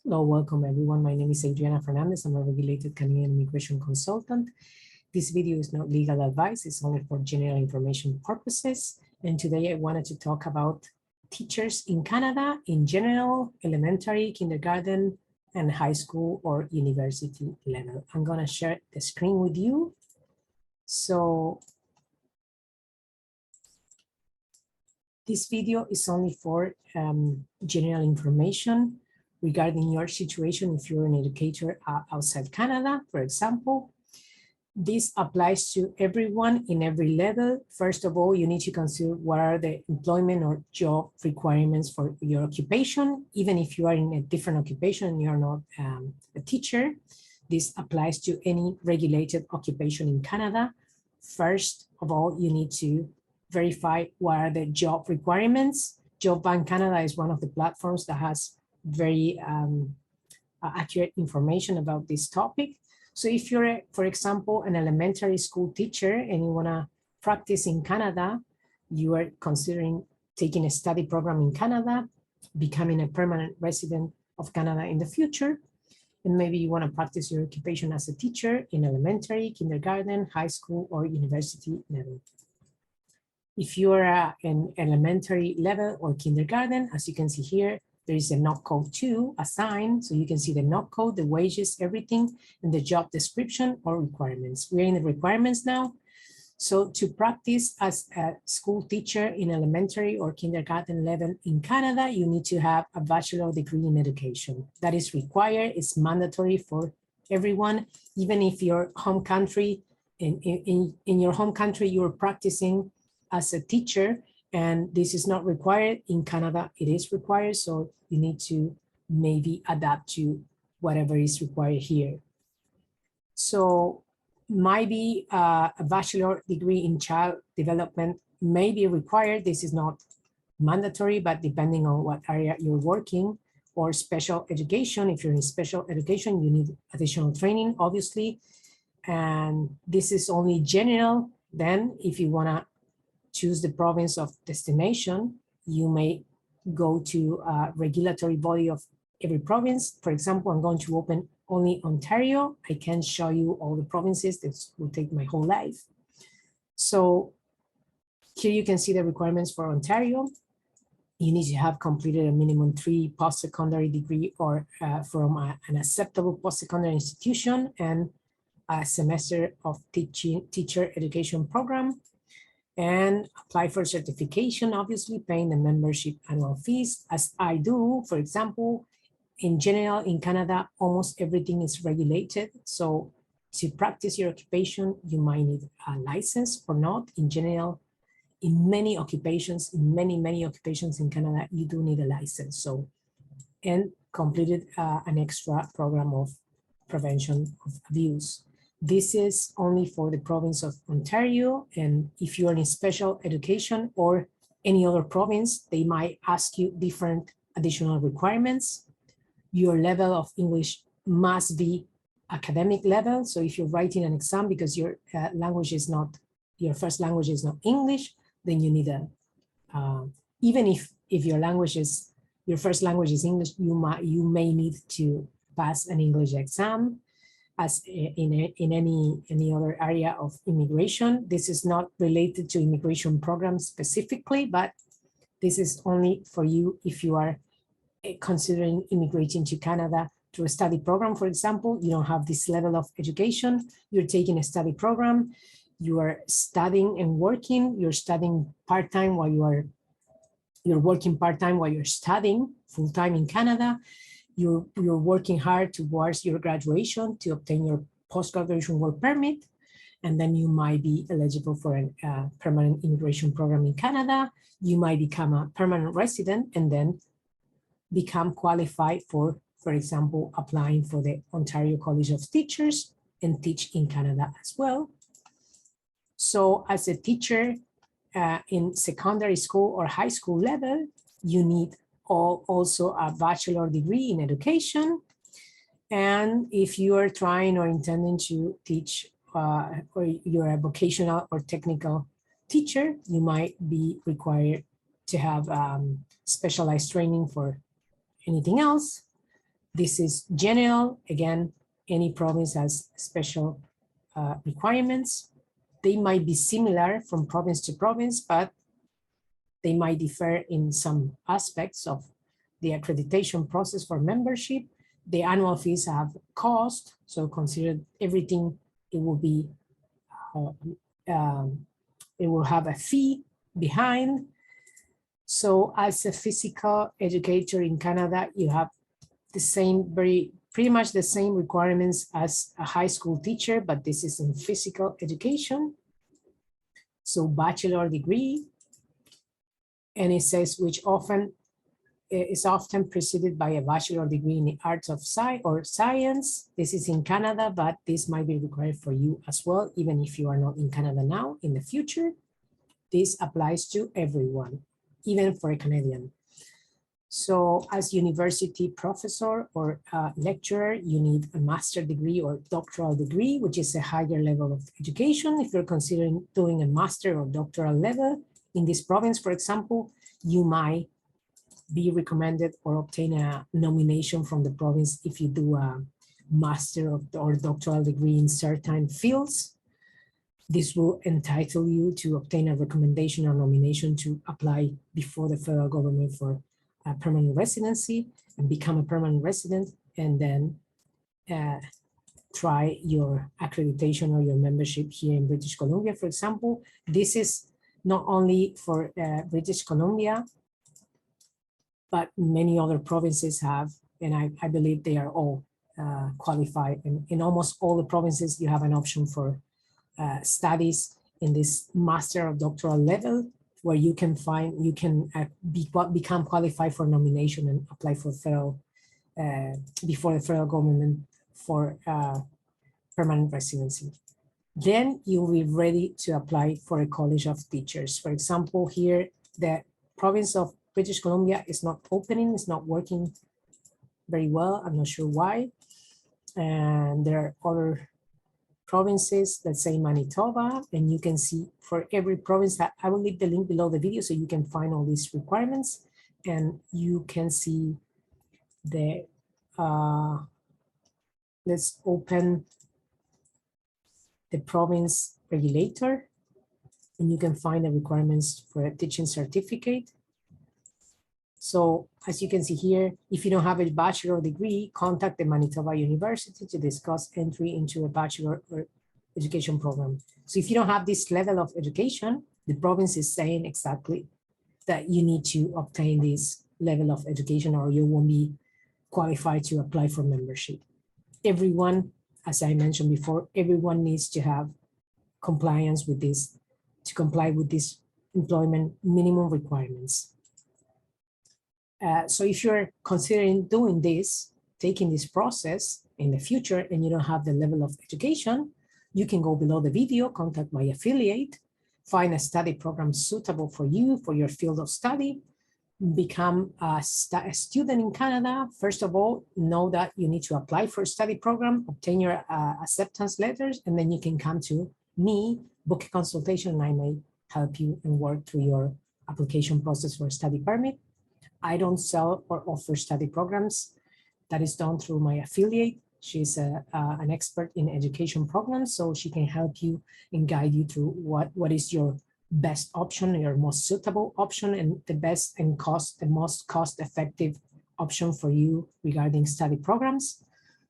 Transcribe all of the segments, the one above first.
Hello, welcome everyone. My name is Adriana Fernandez. I'm a regulated Canadian immigration consultant. This video is not legal advice. It's only for general information purposes. And today I wanted to talk about teachers in Canada in general, elementary, kindergarten, and high school or university level. I'm going to share the screen with you. So this video is only for general information regarding your situation if you're an educator outside Canada, for example. This applies to everyone in every level. First of all, you need to consider what are the employment or job requirements for your occupation. Even if you are in a different occupation and you're not a teacher, this applies to any regulated occupation in Canada. First of all, you need to verify what are the job requirements. Job Bank Canada is one of the platforms that has very accurate information about this topic. So if you're, for example, an elementary school teacher and you want to practice in Canada, you are considering taking a study program in Canada, becoming a permanent resident of Canada in the future, and maybe you want to practice your occupation as a teacher in elementary, kindergarten, high school, or university level. If you're an elementary level or kindergarten, as you can see here, there is a NOC code 2 assigned, so you can see the NOC code, the wages, everything, and the job description or requirements. We're in the requirements now. So to practice as a school teacher in elementary or kindergarten level in Canada, you need to have a bachelor degree in education. That is required, it's mandatory for everyone, even if your home country, in your home country, you're practicing as a teacher, and this is not required. In Canada, it is required, so you need to maybe adapt to whatever is required here. So maybe a bachelor degree in child development may be required. This is not mandatory, but depending on what area you're working, or special education. If you're in special education, you need additional training, obviously. And this is only general. Then if you wanna choose the province of destination, you may go to a regulatory body of every province. For example, I'm going to open only Ontario. I can't show you all the provinces. This will take my whole life. So here you can see the requirements for Ontario. You need to have completed a minimum 3 post-secondary degree or from an acceptable post-secondary institution and a semester of teacher education program, and apply for certification, obviously paying the membership annual fees, as I do. For example, in general, in Canada, almost everything is regulated. So to practice your occupation, you might need a license or not. In general, in many occupations, in many occupations in Canada, you do need a license. So, and completed an extra program of prevention of abuse. This is only for the province of Ontario, and if you are in special education or any other province, they might ask you different additional requirements. Your level of English must be academic level. So if you're writing an exam because your language is not, your first language is not English, then you need a, even if your language is, your first language is English, you may need to pass an English exam. As in any other area of immigration. This is not related to immigration programs specifically, but this is only for you if you are considering immigrating to Canada through a study program. For example, you don't have this level of education, you're taking a study program, you are studying and working, you're studying part-time while you're working part-time while you're studying full-time in Canada. You're working hard towards your graduation to obtain your post-graduation work permit, and then you might be eligible for a permanent immigration program in Canada. You might become a permanent resident and then become qualified for example, applying for the Ontario College of Teachers and teach in Canada as well. So as a teacher in secondary school or high school level, you need also a bachelor degree in education. And if you are trying or intending to teach or you're a vocational or technical teacher, you might be required to have specialized training for anything else. This is general. Again, any province has special requirements. They might be similar from province to province, but they might differ in some aspects of the accreditation process for membership. The annual fees have cost, so consider everything. It will be, it will have a fee behind. So as a physical educator in Canada, you have the same, pretty much the same requirements as a high school teacher, but this is in physical education. So bachelor degree, and it says which often is often preceded by a bachelor degree in the arts of science. This is in Canada, but this might be required for you as well, even if you are not in Canada now. In the future, this applies to everyone, even for a Canadian. So as university professor or lecturer, you need a master's degree or doctoral degree, which is a higher level of education. If you're considering doing a master or doctoral level in this province, for example, you might be recommended or obtain a nomination from the province if you do a master or doctoral degree in certain fields. This will entitle you to obtain a recommendation or nomination to apply before the federal government for a permanent residency and become a permanent resident, and then try your accreditation or your membership here in British Columbia, for example. This is not only for British Columbia, but many other provinces have, and I believe they are all qualified. And in almost all the provinces, you have an option for studies in this master or doctoral level, where you can become qualified for nomination and apply for federal, before the federal government for permanent residency. Then you'll be ready to apply for a college of teachers. For example, here, the province of British Columbia is not opening, it's not working very well. I'm not sure why. And there are other provinces, let's say Manitoba, and you can see for every province that I will leave the link below the video so you can find all these requirements, and you can see the, let's open the province regulator, and you can find the requirements for a teaching certificate. So as you can see here, if you don't have a bachelor degree, contact the Manitoba University to discuss entry into a bachelor or education program. So if you don't have this level of education, the province is saying exactly that you need to obtain this level of education or you won't be qualified to apply for membership. Everyone, as I mentioned before, everyone needs to have compliance with this, to comply with these employment minimum requirements. So if you're considering doing this, taking this process in the future, and you don't have the level of education, you can go below the video, contact my affiliate, find a study program suitable for you, for your field of study, become a student in Canada. First of all, know that you need to apply for a study program, obtain your acceptance letters, and then you can come to me, book a consultation, and I may help you and work through your application process for a study permit. I don't sell or offer study programs. That is done through my affiliate. She's an expert in education programs, so she can help you and guide you through what is your best option, your most suitable option, and the best and the most cost-effective option for you regarding study programs.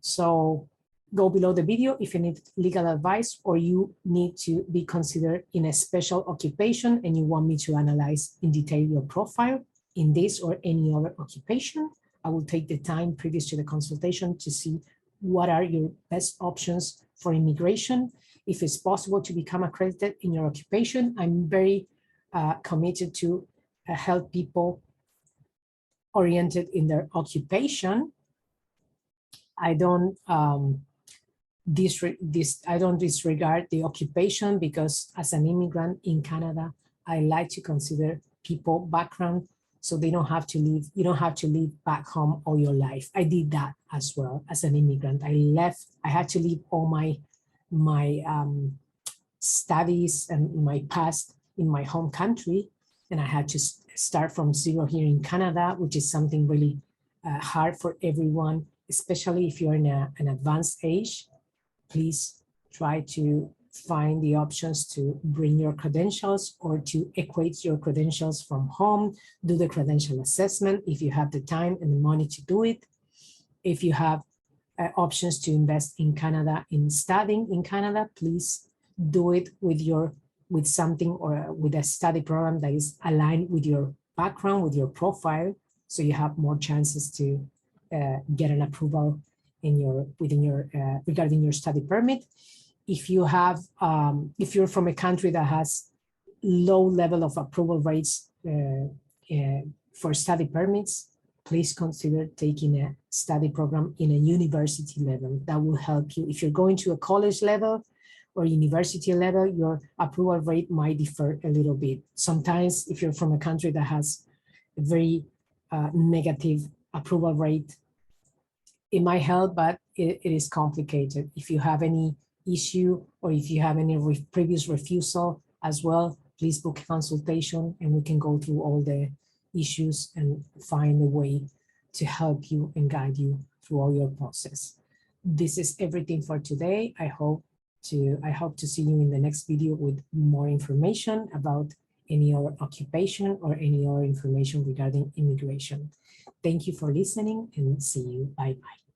So go below the video if you need legal advice or you need to be considered in a special occupation and you want me to analyze in detail your profile in this or any other occupation. I will take the time previous to the consultation to see what are your best options for immigration. If it's possible to become accredited in your occupation, I'm very committed to help people oriented in their occupation. I don't disregard the occupation because as an immigrant in Canada, I like to consider people background so they don't have to leave. You don't have to live back home all your life. I did that as well as an immigrant. I had to leave all my studies and my past in my home country, and I had to start from zero here in Canada, which is something really hard for everyone especially if you're in an advanced age, please try to find the options to bring your credentials or to equate your credentials from home, do the credential assessment if you have the time and the money to do it. If you have options to invest in Canada, in studying in Canada, please do it with something or with a study program that is aligned with your background, with your profile, so you have more chances to get an approval regarding your study permit. If you have, if you're from a country that has low level of approval rates for study permits, please consider taking a study program in a university level. That will help you. If you're going to a college level or university level, your approval rate might differ a little bit. Sometimes if you're from a country that has a very negative approval rate, it might help, but it is complicated. If you have any issue or if you have any previous refusal as well, please book a consultation and we can go through all the issues and find a way to help you and guide you through all your process. This is everything for today. I hope to see you in the next video with more information about any other occupation or any other information regarding immigration. Thank you for listening and see you. Bye-bye.